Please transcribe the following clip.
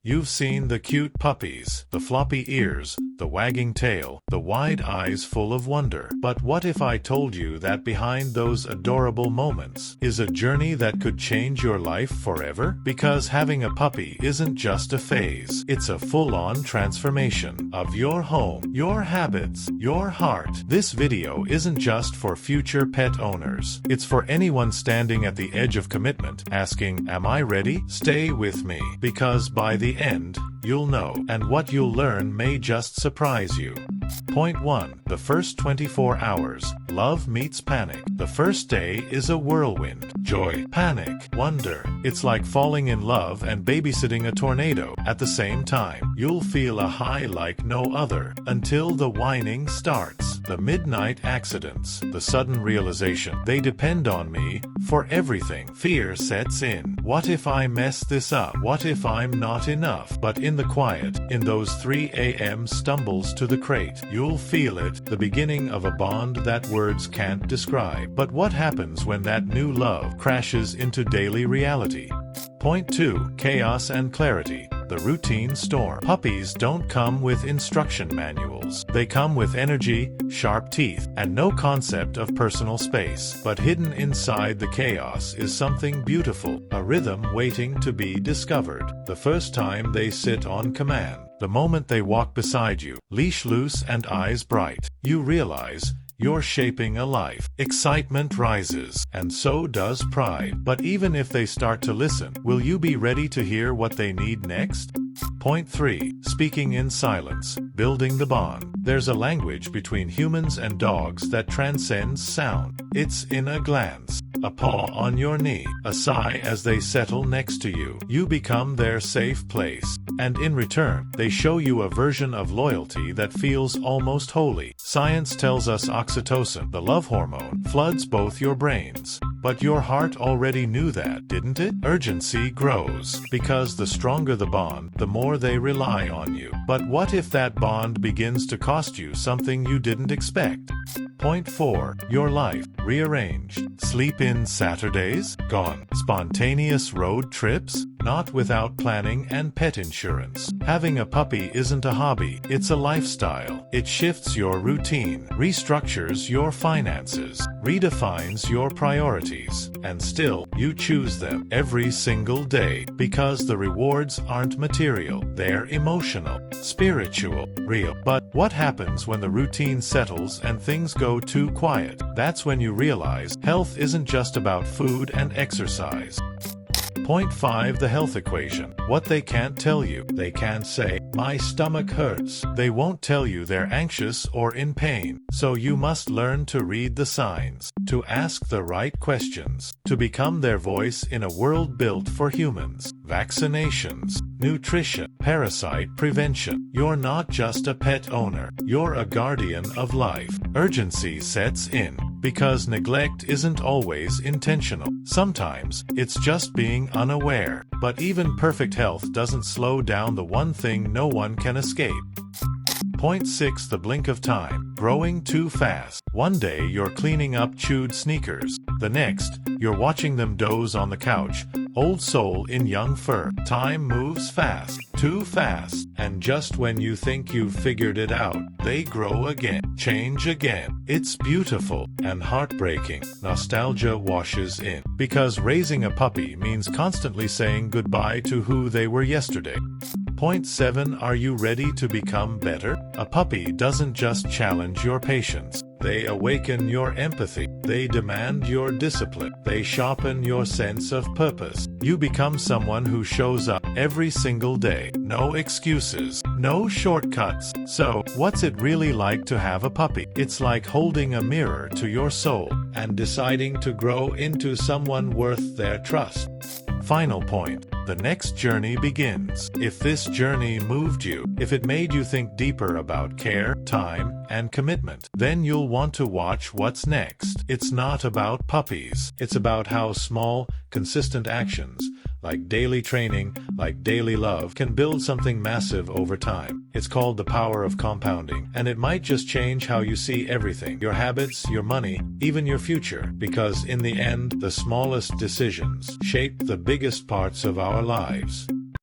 You've seen the cute puppies, the floppy ears, the wagging tail, the wide eyes full of wonder. But what if I told you that behind those adorable moments is a journey that could change your life forever? Because having a puppy isn't just a phase, it's a full-on transformation of your home, your habits, your heart. This video isn't just for future pet owners. It's for anyone standing at the edge of commitment, asking, am I ready? Stay with me, because by the end, you'll know, and what you'll learn may just surprise you. Point 1. The first 24 hours. Love meets panic. The first day is a whirlwind. Joy, panic, wonder. It's like falling in love and babysitting a tornado at the same time. You'll feel a high like no other, until the whining starts. The midnight accidents. The sudden realization. They depend on me for everything. Fear sets in. What if I mess this up? What if I'm not enough? But in the quiet, in those 3 a.m. stumbles to the crate, you'll feel it, the beginning of a bond that words can't describe. But what happens when that new love crashes into daily reality? Point 2. Chaos and clarity. The routine storm. Puppies don't come with instruction manuals. They come with energy, sharp teeth, and no concept of personal space. But hidden inside the chaos is something beautiful, a rhythm waiting to be discovered. The first time they sit on command, the moment they walk beside you, leash loose and eyes bright, you realize you're shaping a life. Excitement rises, and so does pride. But even if they start to listen, will you be ready to hear what they need next? Point 3. Speaking in silence. Building the bond. There's a language between humans and dogs that transcends sound. It's in a glance, a paw on your knee, a sigh as they settle next to you. You become their safe place. And in return, they show you a version of loyalty that feels almost holy. Science tells us oxytocin, the love hormone, floods both your brains. But your heart already knew that, didn't it? Urgency grows, because the stronger the bond, the more they rely on you. But what if that bond begins to cost you something you didn't expect? Point 4. Your life rearranged. Sleep-in Saturdays? Gone. Spontaneous road trips? Not without planning and pet insurance. Having a puppy isn't a hobby, it's a lifestyle. It shifts your routine, restructures your finances, redefines your priorities, and still, you choose them every single day, because the rewards aren't material, they're emotional, spiritual, real. But what happens when the routine settles and things go too quiet? That's when you realize health isn't just about food and exercise. Point 5. The health equation. What they can't tell you. They can't say, my stomach hurts. They won't tell you they're anxious or in pain. So you must learn to read the signs, to ask the right questions, to become their voice in a world built for humans. Vaccinations, nutrition, parasite prevention. You're not just a pet owner. You're a guardian of life. Urgency sets in, because neglect isn't always intentional. Sometimes, it's just being unaware. But even perfect health doesn't slow down the one thing no one can escape. Point 6. The blink of time. Growing too fast. One day you're cleaning up chewed sneakers. The next, you're watching them doze on the couch, old soul in young fur. Time moves fast, too fast, and just when you think you've figured it out, they grow again, change again. It's beautiful and heartbreaking. Nostalgia washes in, because raising a puppy means constantly saying goodbye to who they were yesterday. Point 7. Are you ready to become better? A puppy doesn't just challenge your patience. They awaken your empathy. They demand your discipline. They sharpen your sense of purpose. You become someone who shows up every single day. No excuses. No shortcuts. So, what's it really like to have a puppy? It's like holding a mirror to your soul and deciding to grow into someone worth their trust. Final point. The next journey begins. If this journey moved you, if it made you think deeper about care, time, and commitment, then you'll want to watch what's next. It's not about puppies. It's about how small, consistent actions, like daily training, like daily love, can build something massive over time. It's called the power of compounding, and it might just change how you see everything, your habits, your money, even your future, because in the end, the smallest decisions shape the biggest parts of our lives.